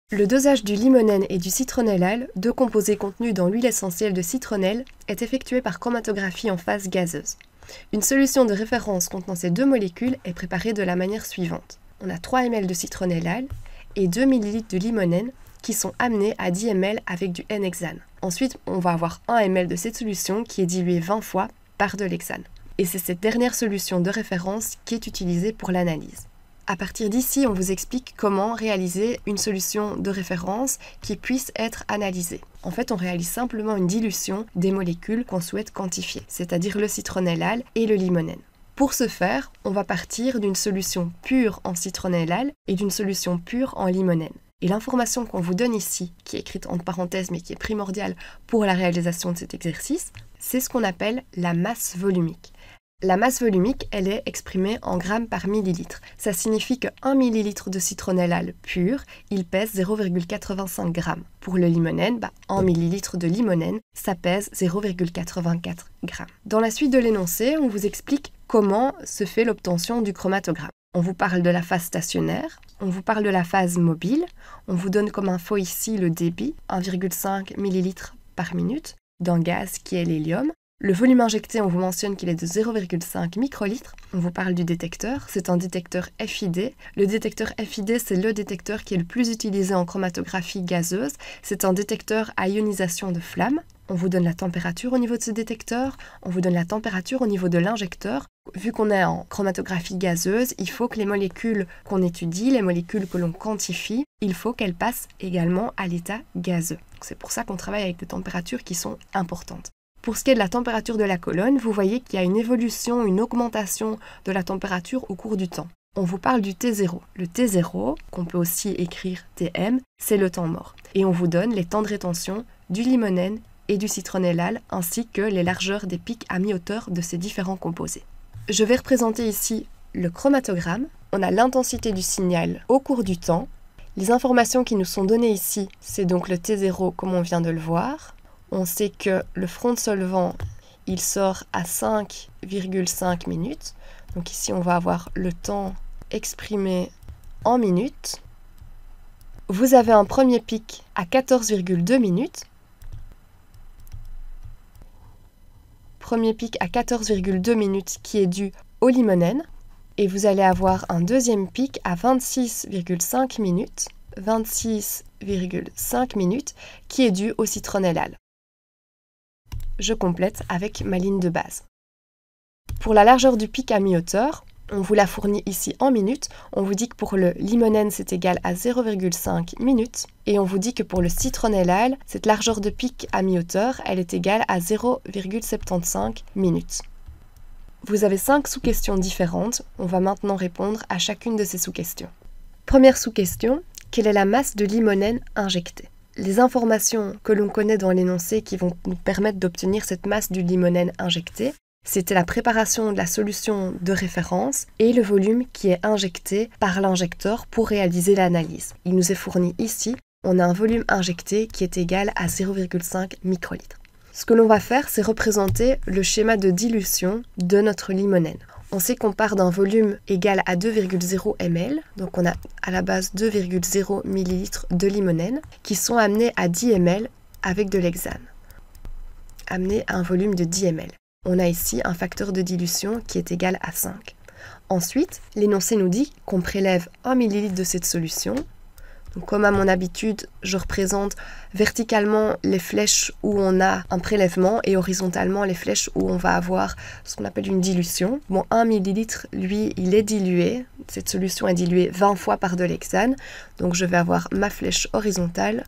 Le dosage du limonène et du citronnellal, deux composés contenus dans l'huile essentielle de citronnelle, est effectué par chromatographie en phase gazeuse. Une solution de référence contenant ces deux molécules est préparée de la manière suivante. On a 3 ml de citronnellal et 2 ml de limonène qui sont amenés à 10 ml avec du N-hexane. Ensuite, on va avoir 1 ml de cette solution qui est diluée 20 fois par de l'hexane. Et c'est cette dernière solution de référence qui est utilisée pour l'analyse. À partir d'ici, on vous explique comment réaliser une solution de référence qui puisse être analysée. En fait, on réalise simplement une dilution des molécules qu'on souhaite quantifier, c'est-à-dire le citronnellal et le limonène. Pour ce faire, on va partir d'une solution pure en citronnellal et d'une solution pure en limonène. Et l'information qu'on vous donne ici, qui est écrite entre parenthèses mais qui est primordiale pour la réalisation de cet exercice, c'est ce qu'on appelle la masse volumique. La masse volumique, elle est exprimée en grammes par millilitre. Ça signifie que 1 millilitre de citronnellal pur, il pèse 0,85 grammes. Pour le limonène, 1 millilitre de limonène, ça pèse 0,84 grammes. Dans la suite de l'énoncé, on vous explique comment se fait l'obtention du chromatogramme. On vous parle de la phase stationnaire, on vous parle de la phase mobile, on vous donne comme info ici le débit, 1,5 ml par minute, d'un gaz qui est l'hélium. Le volume injecté, on vous mentionne qu'il est de 0,5 microlitres. On vous parle du détecteur, c'est un détecteur FID. Le détecteur FID, c'est le détecteur qui est le plus utilisé en chromatographie gazeuse. C'est un détecteur à ionisation de flamme. On vous donne la température au niveau de ce détecteur, on vous donne la température au niveau de l'injecteur. Vu qu'on est en chromatographie gazeuse, il faut que les molécules qu'on étudie, les molécules que l'on quantifie, il faut qu'elles passent également à l'état gazeux. C'est pour ça qu'on travaille avec des températures qui sont importantes. Pour ce qui est de la température de la colonne, vous voyez qu'il y a une évolution, une augmentation de la température au cours du temps. On vous parle du T0. Le T0, qu'on peut aussi écrire Tm, c'est le temps mort. Et on vous donne les temps de rétention du limonène et du citronnellal, ainsi que les largeurs des pics à mi-hauteur de ces différents composés. Je vais représenter ici le chromatogramme. On a l'intensité du signal au cours du temps. Les informations qui nous sont données ici, c'est donc le T0 comme on vient de le voir. On sait que le front de solvant, il sort à 5,5 minutes. Donc ici, on va avoir le temps exprimé en minutes. Vous avez un premier pic à 14,2 minutes. Premier pic à 14,2 minutes qui est dû au limonène. Et vous allez avoir un deuxième pic à 26,5 minutes. 26,5 minutes qui est dû au citronnellal. Je complète avec ma ligne de base. Pour la largeur du pic à mi-hauteur, on vous la fournit ici en minutes. On vous dit que pour le limonène, c'est égal à 0,5 minutes. Et on vous dit que pour le citronnellal, cette largeur de pic à mi-hauteur, elle est égale à 0,75 minutes. Vous avez 5 sous-questions différentes. On va maintenant répondre à chacune de ces sous-questions. Première sous-question, quelle est la masse de limonène injectée ? Les informations que l'on connaît dans l'énoncé qui vont nous permettre d'obtenir cette masse du limonène injecté, c'était la préparation de la solution de référence et le volume qui est injecté par l'injecteur pour réaliser l'analyse. Il nous est fourni ici, on a un volume injecté qui est égal à 0,5 microlitres. Ce que l'on va faire, c'est représenter le schéma de dilution de notre limonène. On sait qu'on part d'un volume égal à 2,0 ml, donc on a à la base 2,0 ml de limonène qui sont amenés à 10 ml avec de l'hexane, amenés à un volume de 10 ml. On a ici un facteur de dilution qui est égal à 5. Ensuite, l'énoncé nous dit qu'on prélève 1 ml de cette solution. Donc, comme à mon habitude, je représente verticalement les flèches où on a un prélèvement et horizontalement les flèches où on va avoir ce qu'on appelle une dilution. Bon, 1 ml, lui, il est dilué. Cette solution est diluée 20 fois par de l'hexane. Donc, je vais avoir ma flèche horizontale.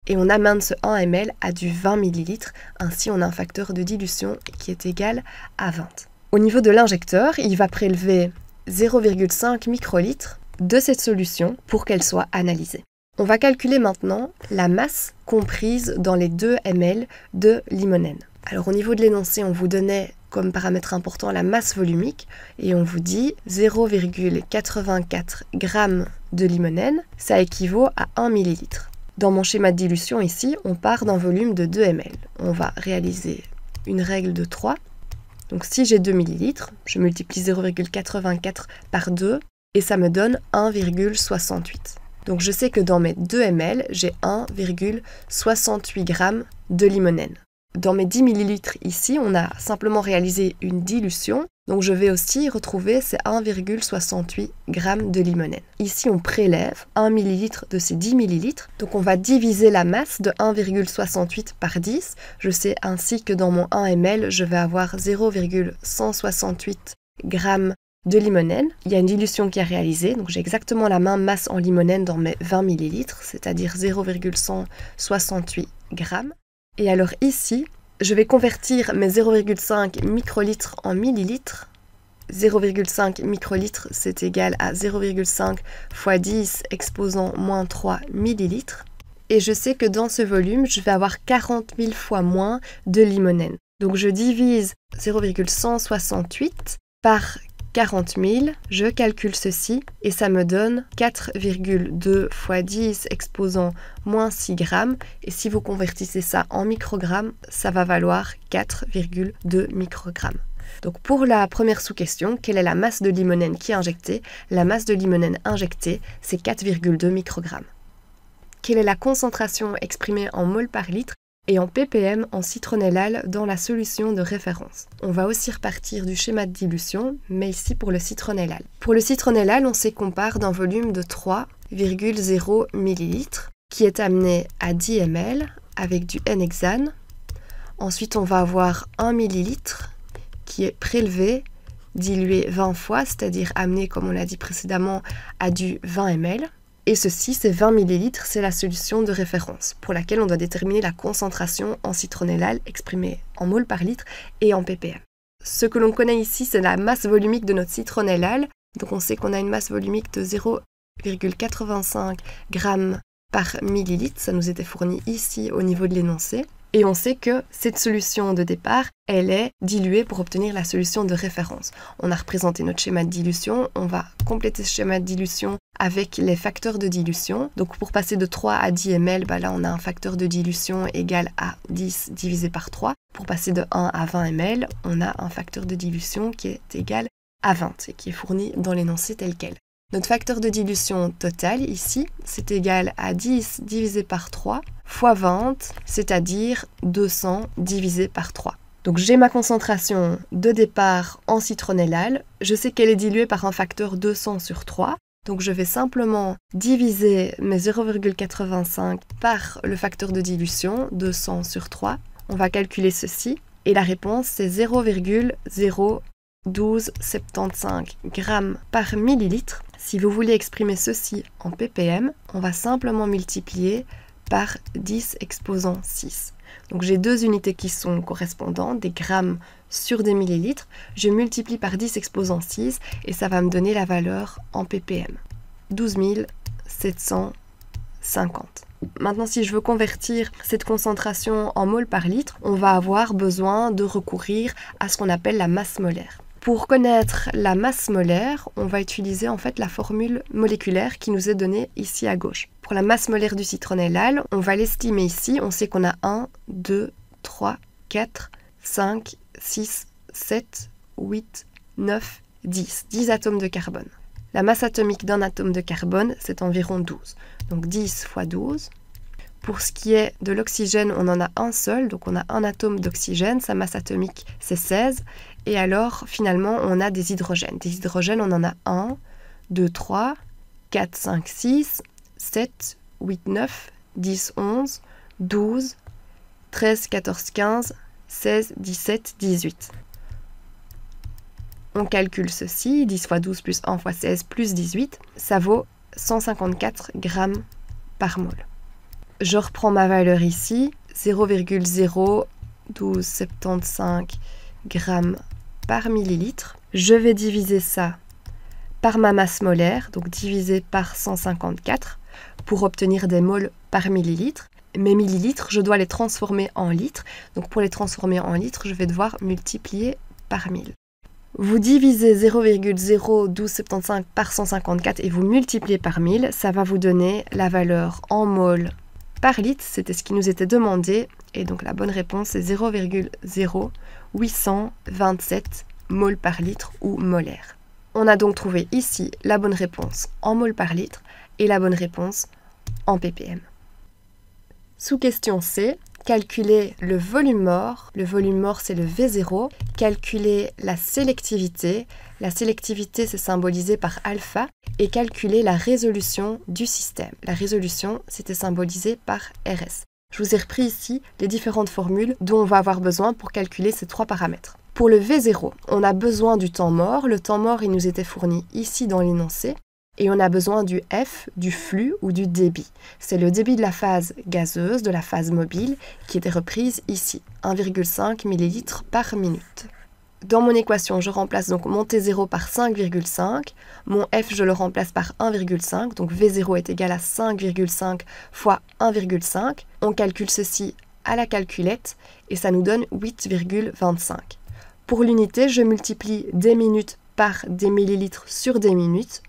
Et on amène ce 1 ml à du 20 ml. Ainsi, on a un facteur de dilution qui est égal à 20. Au niveau de l'injecteur, il va prélever 0,5 microlitres de cette solution pour qu'elle soit analysée. On va calculer maintenant la masse comprise dans les 2 ml de limonène. Alors au niveau de l'énoncé, on vous donnait comme paramètre important la masse volumique et on vous dit 0,84 g de limonène, ça équivaut à 1 ml. Dans mon schéma de dilution ici, on part d'un volume de 2 ml. On va réaliser une règle de 3. Donc si j'ai 2 ml, je multiplie 0,84 par 2 et ça me donne 1,68. Donc je sais que dans mes 2 ml, j'ai 1,68 g de limonène. Dans mes 10 ml ici, on a simplement réalisé une dilution, donc je vais aussi retrouver ces 1,68 g de limonène. Ici, on prélève 1 ml de ces 10 ml, donc on va diviser la masse de 1,68 par 10. Je sais ainsi que dans mon 1 ml, je vais avoir 0,168 g de limonène. Il y a une dilution qui est réalisée, donc j'ai exactement la même masse en limonène dans mes 20 ml, c'est-à-dire 0,168 g. Et alors ici, je vais convertir mes 0,5 microlitres en millilitres. 0,5 microlitres, c'est égal à 0,5 fois 10 exposant moins 3 millilitres. Et je sais que dans ce volume, je vais avoir 40 000 fois moins de limonène. Donc je divise 0,168 par 40 000, je calcule ceci et ça me donne 4,2 fois 10 exposant moins 6 grammes. Et si vous convertissez ça en microgrammes, ça va valoir 4,2 microgrammes. Donc pour la première sous-question, quelle est la masse de limonène qui est injectée? La masse de limonène injectée, c'est 4,2 microgrammes. Quelle est la concentration exprimée en mol par litre et en ppm en citronnellal dans la solution de référence? On va aussi repartir du schéma de dilution, mais ici pour le citronnellal. Pour le citronnellal, on sait qu'on part d'un volume de 3,0 ml qui est amené à 10 ml avec du N-hexane. Ensuite, on va avoir 1 ml qui est prélevé, dilué 20 fois, c'est-à-dire amené, comme on l'a dit précédemment, à du 20 ml. Et ceci, c'est 20 ml, c'est la solution de référence pour laquelle on doit déterminer la concentration en citronnellal exprimée en mol par litre et en ppm. Ce que l'on connaît ici, c'est la masse volumique de notre citronnellal. Donc on sait qu'on a une masse volumique de 0,85 g par millilitre. Ça nous était fourni ici au niveau de l'énoncé. Et on sait que cette solution de départ, elle est diluée pour obtenir la solution de référence. On a représenté notre schéma de dilution, on va compléter ce schéma de dilution avec les facteurs de dilution. Donc pour passer de 3 à 10 ml, là on a un facteur de dilution égal à 10 divisé par 3. Pour passer de 1 à 20 ml, on a un facteur de dilution qui est égal à 20 et qui est fourni dans l'énoncé tel quel. Notre facteur de dilution total ici, c'est égal à 10 divisé par 3 fois 20, c'est-à-dire 200 divisé par 3. Donc j'ai ma concentration de départ en citronnellal, je sais qu'elle est diluée par un facteur 200 sur 3, donc je vais simplement diviser mes 0,85 par le facteur de dilution, 200 sur 3. On va calculer ceci, et la réponse c'est 0,01275 g par millilitre. Si vous voulez exprimer ceci en ppm, on va simplement multiplier par 10 exposant 6. Donc j'ai deux unités qui sont correspondantes, des grammes sur des millilitres. Je multiplie par 10 exposant 6 et ça va me donner la valeur en ppm. 12 750. Maintenant, si je veux convertir cette concentration en mol par litre, on va avoir besoin de recourir à ce qu'on appelle la masse molaire. Pour connaître la masse molaire, on va utiliser en fait la formule moléculaire qui nous est donnée ici à gauche. Pour la masse molaire du citronnellal, on va l'estimer ici. On sait qu'on a 1, 2, 3, 4, 5, 6, 7, 8, 9, 10. 10 atomes de carbone. La masse atomique d'un atome de carbone, c'est environ 12. Donc 10 fois 12. Pour ce qui est de l'oxygène, on en a un seul, donc on a un atome d'oxygène, sa masse atomique c'est 16. Et alors, finalement, on a des hydrogènes. Des hydrogènes, on en a 1, 2, 3, 4, 5, 6, 7, 8, 9, 10, 11, 12, 13, 14, 15, 16, 17, 18. On calcule ceci, 10 fois 12 plus 1 fois 16 plus 18, ça vaut 154 grammes par mol. Je reprends ma valeur ici, 0,01275 grammes par millilitre. Je vais diviser ça par ma masse molaire, donc divisé par 154, pour obtenir des moles par millilitre. Mes millilitres, je dois les transformer en litres. Donc pour les transformer en litres, je vais devoir multiplier par 1000. Vous divisez 0,01275 par 154 et vous multipliez par 1000, ça va vous donner la valeur en moles par litre, c'était ce qui nous était demandé, et donc la bonne réponse c'est 0,0827 moles par litre ou molaire. On a donc trouvé ici la bonne réponse en moles par litre, et la bonne réponse en ppm. Sous question C, calculer le volume mort. Le volume mort, c'est le V0. Calculer la sélectivité. La sélectivité, c'est symbolisé par alpha. Et calculer la résolution du système. La résolution, c'était symbolisé par RS. Je vous ai repris ici les différentes formules dont on va avoir besoin pour calculer ces trois paramètres. Pour le V0, on a besoin du temps mort. Le temps mort, il nous était fourni ici dans l'énoncé. Et on a besoin du F, du flux ou du débit. C'est le débit de la phase gazeuse, de la phase mobile, qui était reprise ici, 1,5 ml par minute. Dans mon équation, je remplace donc mon T0 par 5,5. Mon F, je le remplace par 1,5. Donc V0 est égal à 5,5 fois 1,5. On calcule ceci à la calculette et ça nous donne 8,25. Pour l'unité, je multiplie des minutes par des millilitres sur des minutes.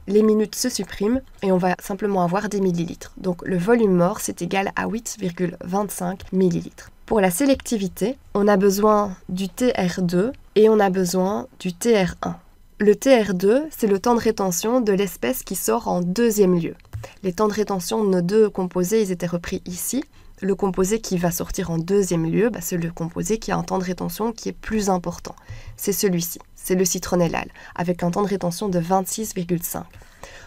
Les minutes se suppriment et on va simplement avoir des millilitres. Donc le volume mort, c'est égal à 8,25 millilitres. Pour la sélectivité, on a besoin du TR2 et on a besoin du TR1. Le TR2, c'est le temps de rétention de l'espèce qui sort en deuxième lieu. Les temps de rétention de nos deux composés, ils étaient repris ici. Le composé qui va sortir en deuxième lieu, c'est le composé qui a un temps de rétention qui est plus important. C'est celui-ci, c'est le citronellal, avec un temps de rétention de 26,5.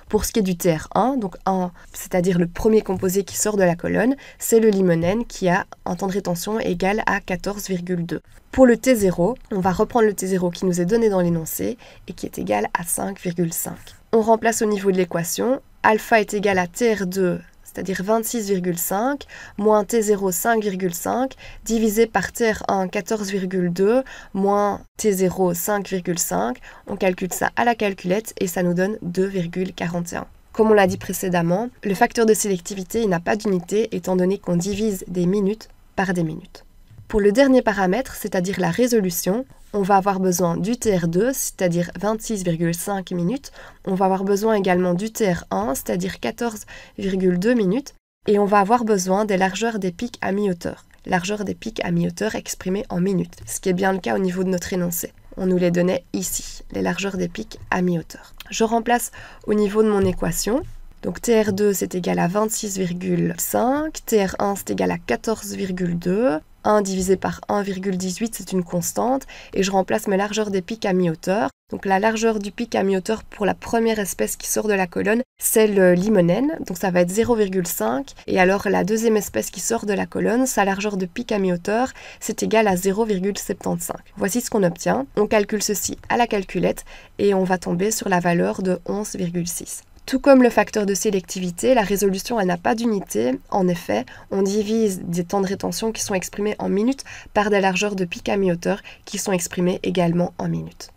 Pour ce qui est du TR1, donc 1, c'est-à-dire le premier composé qui sort de la colonne, c'est le limonène qui a un temps de rétention égal à 14,2. Pour le T0, on va reprendre le T0 qui nous est donné dans l'énoncé et qui est égal à 5,5. On remplace au niveau de l'équation, alpha est égal à TR2, c'est-à-dire 26,5, moins T0, 5,5, divisé par TR1, 14,2, moins T0, 5,5. On calcule ça à la calculette et ça nous donne 2,41. Comme on l'a dit précédemment, le facteur de sélectivité n'a pas d'unité étant donné qu'on divise des minutes par des minutes. Pour le dernier paramètre, c'est-à-dire la résolution, on va avoir besoin du TR2, c'est-à-dire 26,5 minutes. On va avoir besoin également du TR1, c'est-à dire 14,2 minutes. Et on va avoir besoin des largeurs des pics à mi-hauteur. Largeur des pics à mi-hauteur exprimées en minutes, ce qui est bien le cas au niveau de notre énoncé. On nous les donnait ici, les largeurs des pics à mi-hauteur. Je remplace au niveau de mon équation. Donc TR2 c'est égal à 26,5, TR1 c'est égal à 14,2, 1 divisé par 1,18 c'est une constante, et je remplace mes largeurs des pics à mi-hauteur. Donc la largeur du pic à mi-hauteur pour la première espèce qui sort de la colonne, c'est le limonène, donc ça va être 0,5, et alors la deuxième espèce qui sort de la colonne, sa largeur de pic à mi-hauteur, c'est égal à 0,75. Voici ce qu'on obtient, on calcule ceci à la calculette, et on va tomber sur la valeur de 11,6. Tout comme le facteur de sélectivité, la résolution elle n'a pas d'unité. En effet, on divise des temps de rétention qui sont exprimés en minutes par des largeurs de pic à mi-hauteur qui sont exprimées également en minutes.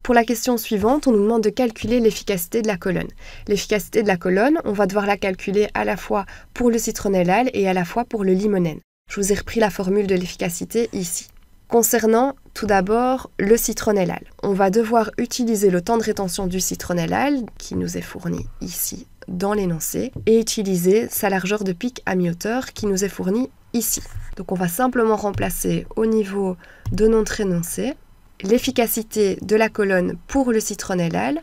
Pour la question suivante, on nous demande de calculer l'efficacité de la colonne. L'efficacité de la colonne, on va devoir la calculer à la fois pour le citronellal et à la fois pour le limonène. Je vous ai repris la formule de l'efficacité ici. Concernant tout d'abord le citronellal, on va devoir utiliser le temps de rétention du citronellal qui nous est fourni ici dans l'énoncé et utiliser sa largeur de pic à mi-hauteur qui nous est fournie ici. Donc on va simplement remplacer au niveau de notre énoncé l'efficacité de la colonne pour le citronellal.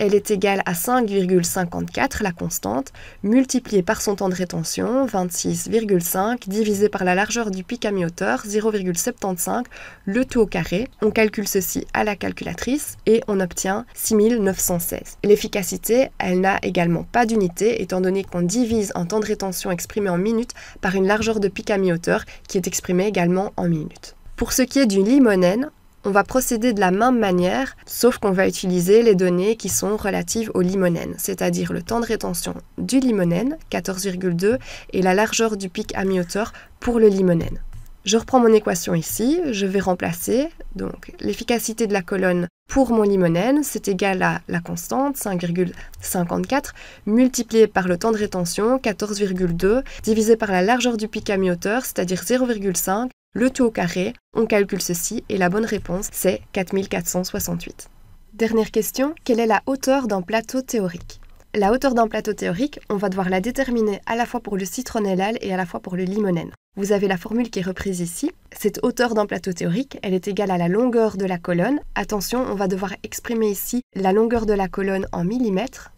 Elle est égale à 5,54, la constante, multipliée par son temps de rétention, 26,5, divisé par la largeur du pic à mi-hauteur, 0,75, le tout au carré. On calcule ceci à la calculatrice et on obtient 6916. L'efficacité, elle n'a également pas d'unité, étant donné qu'on divise un temps de rétention exprimé en minutes par une largeur de pic à mi-hauteur qui est exprimée également en minutes. Pour ce qui est du limonène, on va procéder de la même manière, sauf qu'on va utiliser les données qui sont relatives au limonène, c'est-à-dire le temps de rétention du limonène, 14,2, et la largeur du pic à mi-hauteur pour le limonène. Je reprends mon équation ici, je vais remplacer, donc l'efficacité de la colonne pour mon limonène, c'est égal à la constante, 5,54, multiplié par le temps de rétention, 14,2, divisé par la largeur du pic à mi-hauteur, c'est-à-dire 0,5, le tout au carré, on calcule ceci et la bonne réponse c'est 4468. Dernière question, quelle est la hauteur d'un plateau théorique? La hauteur d'un plateau théorique, on va devoir la déterminer à la fois pour le citronellal et à la fois pour le limonène. Vous avez la formule qui est reprise ici. Cette hauteur d'un plateau théorique, elle est égale à la longueur de la colonne. Attention, on va devoir exprimer ici la longueur de la colonne en millimètres.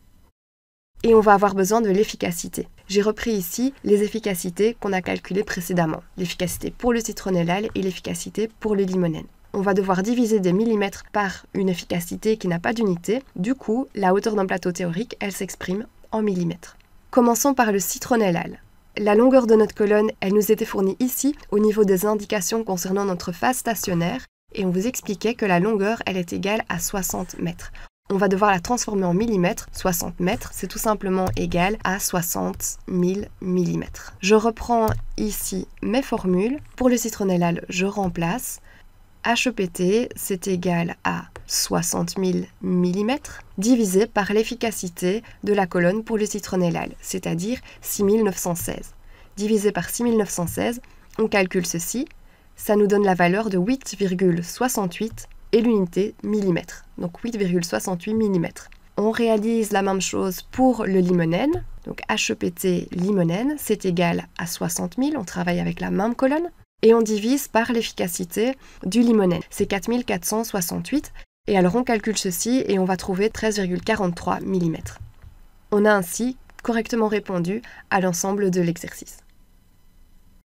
et on va avoir besoin de l'efficacité. J'ai repris ici les efficacités qu'on a calculées précédemment, l'efficacité pour le citronnellal et l'efficacité pour le limonène. On va devoir diviser des millimètres par une efficacité qui n'a pas d'unité. Du coup, la hauteur d'un plateau théorique, elle s'exprime en millimètres. Commençons par le citronnellal. La longueur de notre colonne, elle nous était fournie ici au niveau des indications concernant notre phase stationnaire et on vous expliquait que la longueur, elle est égale à 60 mètres. On va devoir la transformer en millimètres. 60 mètres, c'est tout simplement égal à 60 000 millimètres. Je reprends ici mes formules. Pour le citronnellal, je remplace. HEPT, c'est égal à 60 000 mm divisé par l'efficacité de la colonne pour le citronnellal, c'est-à-dire 6916. Divisé par 6916, on calcule ceci, ça nous donne la valeur de 8,68 et l'unité millimètre, donc 8,68 mm. On réalise la même chose pour le limonène, donc HEPT limonène, c'est égal à 60 000, on travaille avec la même colonne. Et on divise par l'efficacité du limonène. C'est 4468. Et alors on calcule ceci et on va trouver 13,43 mm. On a ainsi correctement répondu à l'ensemble de l'exercice.